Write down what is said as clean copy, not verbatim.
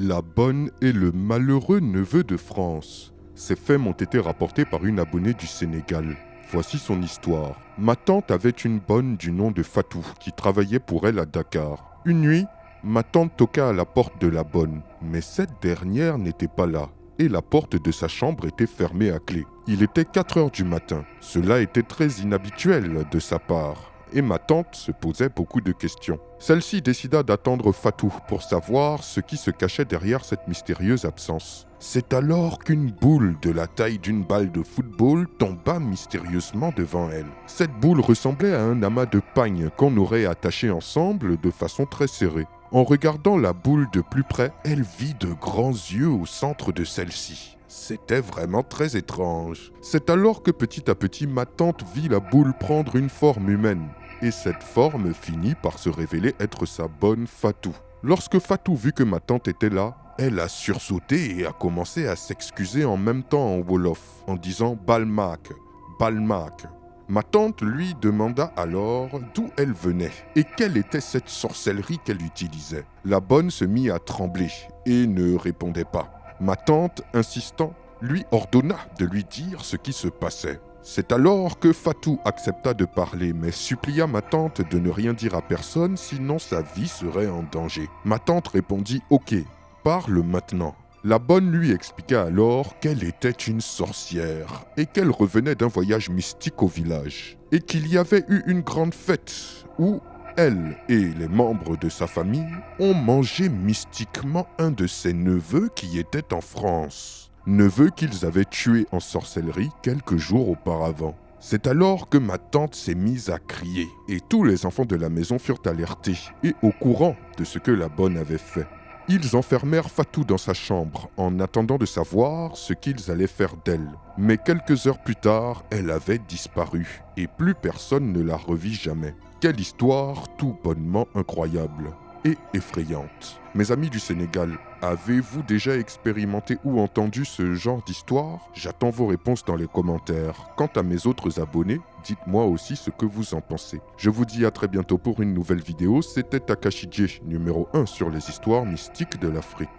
La bonne et le malheureux neveu de France. Ces faits m'ont été rapportés par une abonnée du Sénégal. Voici son histoire. Ma tante avait une bonne du nom de Fatou qui travaillait pour elle à Dakar. Une nuit, ma tante toqua à la porte de la bonne, mais cette dernière n'était pas là et la porte de sa chambre était fermée à clé. Il était 4 heures du matin. Cela était très inhabituel de sa part. Et ma tante se posait beaucoup de questions. Celle-ci décida d'attendre Fatou pour savoir ce qui se cachait derrière cette mystérieuse absence. C'est alors qu'une boule de la taille d'une balle de football tomba mystérieusement devant elle. Cette boule ressemblait à un amas de pagne qu'on aurait attaché ensemble de façon très serrée. En regardant la boule de plus près, elle vit de grands yeux au centre de celle-ci. C'était vraiment très étrange. C'est alors que petit à petit, ma tante vit la boule prendre une forme humaine. Et cette forme finit par se révéler être sa bonne Fatou. Lorsque Fatou vit que ma tante était là, elle a sursauté et a commencé à s'excuser en même temps en wolof, en disant « Balmak, Balmak ». Ma tante lui demanda alors d'où elle venait et quelle était cette sorcellerie qu'elle utilisait. La bonne se mit à trembler et ne répondait pas. Ma tante, insistant, lui ordonna de lui dire ce qui se passait. C'est alors que Fatou accepta de parler, mais supplia ma tante de ne rien dire à personne, sinon sa vie serait en danger. Ma tante répondit « Ok, parle maintenant ». La bonne lui expliqua alors qu'elle était une sorcière et qu'elle revenait d'un voyage mystique au village et qu'il y avait eu une grande fête où elle et les membres de sa famille ont mangé mystiquement un de ses neveux qui était en France. Neveu qu'ils avaient tué en sorcellerie quelques jours auparavant. C'est alors que ma tante s'est mise à crier et tous les enfants de la maison furent alertés et au courant de ce que la bonne avait fait. Ils enfermèrent Fatou dans sa chambre en attendant de savoir ce qu'ils allaient faire d'elle. Mais quelques heures plus tard, elle avait disparu et plus personne ne la revit jamais. Quelle histoire tout bonnement incroyable et effrayante. Mes amis du Sénégal, avez-vous déjà expérimenté ou entendu ce genre d'histoire? J'attends vos réponses dans les commentaires. Quant à mes autres abonnés, dites-moi aussi ce que vous en pensez. Je vous dis à très bientôt pour une nouvelle vidéo. C'était Takashi J, numéro 1 sur les histoires mystiques de l'Afrique.